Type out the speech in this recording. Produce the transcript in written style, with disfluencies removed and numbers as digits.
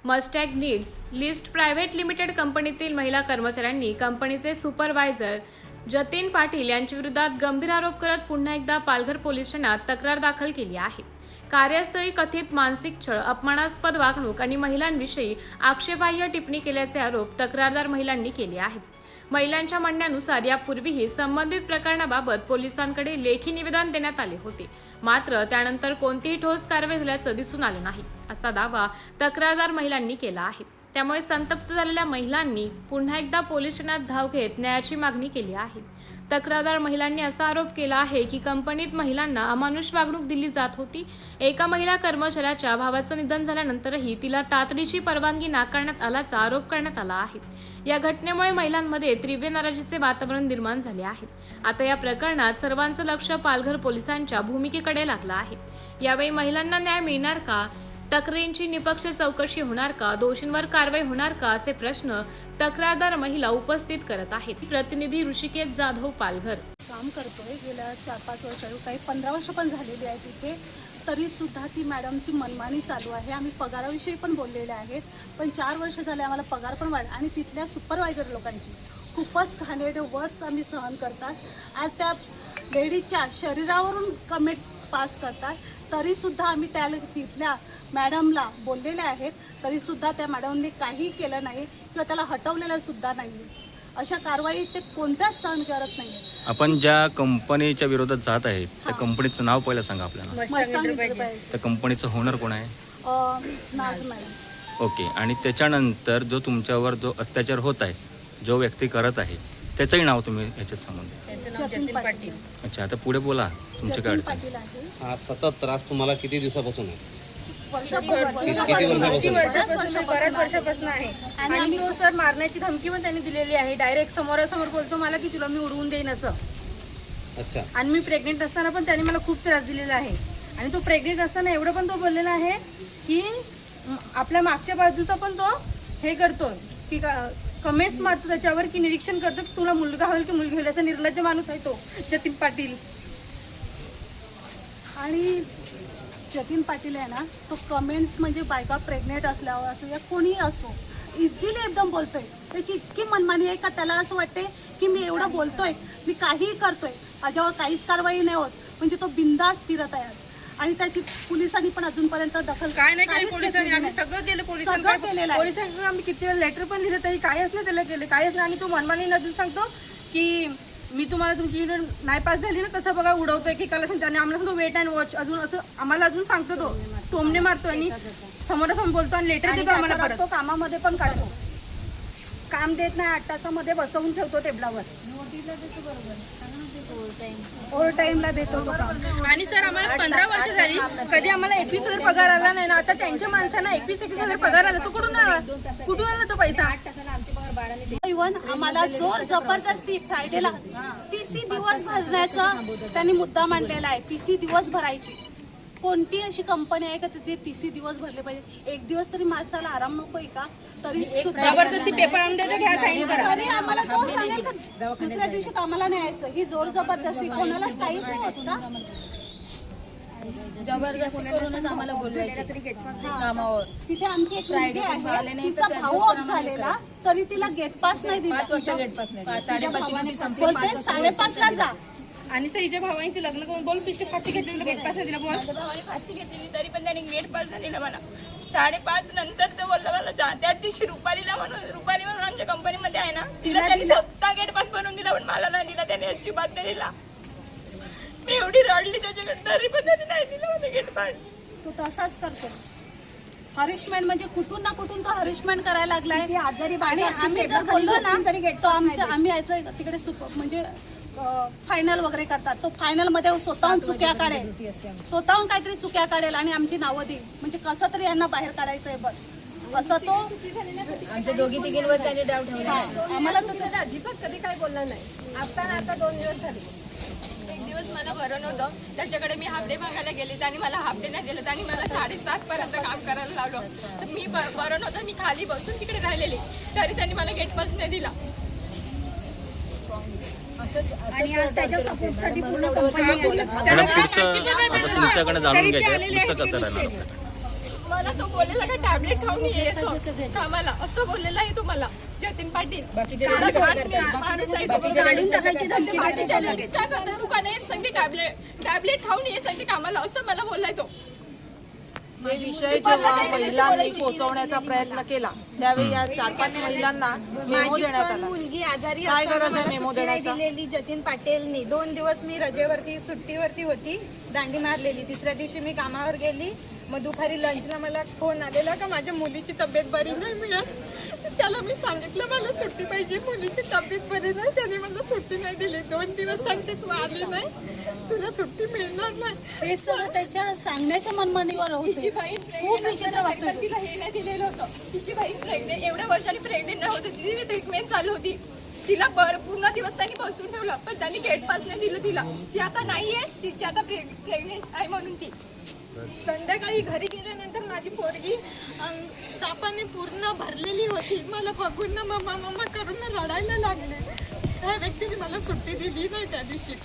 मस्टॅग needs list private limited कंपनीतील महिला कर्मचाऱ्यांनी कंपनीचे सुपरवायझर जतीन पाटील यांच्या विरोधात गंभीर आरोप करत पुन्हा एकदा पालघर पोलीस ठाण्यात तक्रार दाखल केली आहे। कार्यस्थळी कथित मानसिक छळ, अपमानास्पद वागणूक आणि महिलांविषयी आक्षेपार्ह टिप्पणी केल्याचे आरोप तक्रारदार महिलांनी केले आहेत। महिलांच्या म्हणण्यानुसार यापूर्वीही संबंधित प्रकरणाबाबत पोलिसांकडे लेखी निवेदन देण्यात आले होते, मात्र त्यानंतर कोणतीही ठोस कारवाई झाल्याचं दिसून आलं नाही, असा दावा तक्रारदार महिलांनी केला आहे। त्यामुळे संतप्त झालेल्या महिलांनी पुन्हा एकदा पोलीस ठाण्यात धाव घेत न्यायाची मागणी केली आहे। तक्रारदार महिलांनी असा आरोप केला आहे की कंपनीत महिलांना अमानुष वागणूक दिली जात होती। एका महिला कर्मचाऱ्याच्या भावाचं निधन झाल्यानंतरही तिला तातडीची परवानगी नाकारण्यात आल्याचा आरोप करण्यात आला आहे। या घटनेमुळे महिलांमध्ये तीव्र नाराजीचे वातावरण निर्माण झाले आहे। आता या प्रकरणात सर्वांचं लक्ष पालघर पोलिसांच्या भूमिकेकडे लागलं आहे। यावेळी महिलांना न्याय मिळणार का, तक्रारींची निपक्ष चौकशी होणार का, दोषींवर कारवाई होणार का, असे प्रश्न तक्रारदार महिला उपस्थित करत आहेत। प्रतिनिधी ऋषिकेश जाधव, पालघर। काम करतोय गेल्या 4-5 वर्ष, काही 15 वर्ष पण झालेली आहे तिथे, तरी सुद्धा ती मॅडमची मनमानी चालू आहे। आम्ही पगाराविषयी पण बोललेले आहेत, पण 4 वर्ष झाले आम्हाला पगार पण वाढ आणि तिथल्या सुपरवायझर लोकांची खूपच घाणेरडे वर्ड्स आम्ही सहन करतात। आज त्या लेडीजच्या शरीरावरून कमेंट्स पास करतात, तरीसुद्धा आम्ही तिथल्या मॅडमला बोललेले आहेत, तरीसुद्धा त्या मॅडमने काही केलं नाही किंवा त्याला हटवलेलं सुद्धा नाही। अशा कारवाई ते कोणत्याच सहन करत नाही। आपण ज्या कंपनीच्या विरोधात जात आहेत त्या कंपनीचं नाव पहिलं सांगा आपल्याला। त्या कंपनीचं ओनर कोण आहे? नाज मॅडम। ओके, आणि त्याच्यानंतर जो तुमच्यावर जो अत्याचार होत आहे, जो व्यक्ती करत आहे, त्याचंही नाव तुम्ही याच्यात सांगून जतीन पाटील। अच्छा, आता पुढे बोला तुमच्याकडे जतीन पाटील आहे। हा सतत त्रास तुम्हाला किती दिवसापासून आहे? बऱ्याच वर्षापासून आहे। आणि तो सर मारण्याची धमकी पण त्यांनी दिलेली आहे। डायरेक्ट समोरासमोर बोलतो मला की तुला मी उडवून देईन असं। अच्छा। आणि मी प्रेग्नेंट असताना पण त्यांनी मला खूप त्रास दिलेला आहे। आणि तो प्रेग्नेंट असताना एवढं पण तो बोललेला आहे की आपल्या मागच्या बाजूचा पण तो हे करतो की कमेंट्स मारतो त्याच्यावर, की निरीक्षण करतो की तुला मुलगा होईल की मुलगी होईल, असा निर्लज्ज माणूस आहे तो जतीन पाटील। आणि जतीन पाटील आहे ना, तो कमेंट्स म्हणजे बायका प्रेग्नेंट असल्यावर असो या कोणीही असो इझिली एकदम बोलतोय। त्याची इतकी मनमानी आहे का त्याला असं वाटते की मी एवढं बोलतोय, मी काहीही करतोय, माझ्यावर काहीच कारवाई नाही होत, म्हणजे तो बिंदास फिरत आहे आज। आणि त्याची पोलिसांनी पण अजूनपर्यंत दखल काय नाही केली पोलिसांनी। आम्ही सगळं केलं पोलिसांना आम्ही किती वेळा लेटर पण लिहिलं तरी काहीच नाही त्याला केलं, काहीच नाही। आणि तो मनमानी अजून सांगतो की मी तुम्हाला तुमची युनिट नाही पास झाली ना कसं बघा उडवतोय की काला सांगतो, आणि आम्हाला सांगतो वेट अँड वॉच, अजून असं आम्हाला अजून सांगतो। तो टोमणे मारतो आणि समोरासमोर बोलतो आणि लेटर देतो आम्हाला परत। तो कामामध्ये पण काढतो, काम देत नाही, 8 तासामध्ये बसवून ठेवतो टेबलावर, ओव्हर टाइमला देतो। आणि सर आम्हाला 15 वर्ष झाली, कधी आम्हाला 21,000 पगार आला नाही ना। आता त्यांच्या माणसांना 21,000 पगार आला, तो कुठून आला तो पैसा? इव्हन आम्हाला जोर जबरदस्ती फ्रायडेला TC दिवस भरण्याचा त्यांनी मुद्दा मांडलेला आहे। TC दिवस भरायची कोणती अशी कंपनी आहे का तिथे TC दिवस भरले पाहिजे? एक दिवस तरी माणसाला आराम नकोय का? तरी जबरदस्ती पेपर आणून देतो, घ्या साईन करा। तरी आम्हाला तो सांगेल का दुसऱ्या दिवशी कामाला नाही यायचं? ही जोर जबरदस्ती कोणालाच काहीच नाही होत का? जबरदस्ती करूनच आम्हाला बोलवायचे कामावर। तिथे आमची एक मुलगी आहे, तिचा भाऊ ऑफ झालेला तरी तिला गेट पास नाही दिला। 5 वाजता गेट पास नाही, 5:30 ला जा। आणि सईच्या भावांचे लग्न करून बोल सिस्टर फाशी घेतली, गेट पास नाही दिला। बोल भावाने फाशी घेतली तरी पण त्याने गेट पास नाही दिला मला। 5:30 नंतर तो बोलला मला जा। त्या दिवशी रुपाली म्हणून आमच्या कंपनीमध्ये आहे ना, तिला त्यांनी स्वतः गेट पास बनवून दिला, पण मला नाही दिला त्याने, अजिबात नाही दिला। मी एवढी रडली त्याच्याकडे, तरी पण त्याने नाही दिला मला गेट पास। तो तसाच करतो, हरिशमेंट म्हणजे कुठून ना कुठून तो हरिशमेंट करायला लागलाय। आजारी बाणी आम्ही जर बोललो ना तो आम्ही यायचं तिकडे म्हणजे फायनल वगैरे करतात, तो फायनल मध्ये स्वतःहून चुक्या काढेल, स्वतःहून काहीतरी चुक्या काढेल आणि आमची नावं देईल, म्हणजे कसं तरी यांना बाहेर काढायचंय बघ असं। तो आमच्या दोघी तिघींवर त्याने डाव ठेवला। आम्हाला तर अजिबात कधी काय बोलला नाही। आता 2 दिवस झाले। एक दिवस मला बरं नव्हतं, त्याच्याकडे मी हाफ डे मागायला गेले, त्यांनी मला हाफ डे नाही दिलं, त्यांनी मला 7:30 पर्यंत काम करायला लावलं। तर मी बरं नव्हतं, मी खाली बसून तिकडे राहिलेली, तरी त्यांनी मला गेट पास नाही दिला। आणि आज त्याच्या सपोर्टसाठी पूर्ण तुमच्याकडे जाणून घ्यायचं पुढचं कसं राहणार? मला तो बोललेला का टॅबलेट खाऊन ये कामाला, असं बोललेला आहे तो मला जतीन पाटील. माणूस आहे तो. बाकीच्या लगेच काय करतात, तू का नाही सांगते टॅबलेट खाऊन ये सांगते कामाला, असं मला बोललाय तो. हे विषय जेव्हा महिलांनी पोहोचवण्याचा प्रयत्न केला त्यावेळी या 4-5 महिलांना मेमो देण्यात आला. मुलगी आजारी काय असताना गरज आहे मला मेमो सुट्टी नाही देण्याचा? दिलेली जतीन पाटीलनी. 2 दिवस मी रजेवरती सुट्टीवरती होती, दांडी मारलेली. 3ऱ्या दिवशी मी कामावर गेली. मग दुपारी लंचला मला फोन आलेला का माझ्या मुलीची तब्येत बरी नाही मिळत. त्याला मी सांगितलं मला सुट्टी पाहिजे, मुलीची तब्येत बरी नाही. त्याने मला सुट्टी नाही दिली. 2 दिवस सांगते तू आली नाही, तुला सुट्टी मिळणार नाही. हे सगळं त्याच्या सांगण्याच्या मनमानीवर तिची होते. बहीण खूप विचित्र वाटतं. प्रेग्नेंट, तिला हे नाही दिलेलं होतं. तिची बहीण प्रेग्नेंट, एवढ्या वर्षांनी प्रेग्नेंट नाही होती, तिची ट्रीटमेंट चालू होती. तिला पूर्ण दिवस त्यांनी बसून ठेवलं, पण त्यांनी गेट पास नाही दिलं तिला. ती आता नाहीये, तिची आता प्रेग्नेंट आहे म्हणून ती. संध्याकाळी घरी गेल्यानंतर माझी पोरगी तापाने पूर्ण भरलेली होती. मला बघून ना मम्मा करून रडायला लागले. त्या व्यक्तीने मला सुट्टी दिली नाही त्या दिवशी.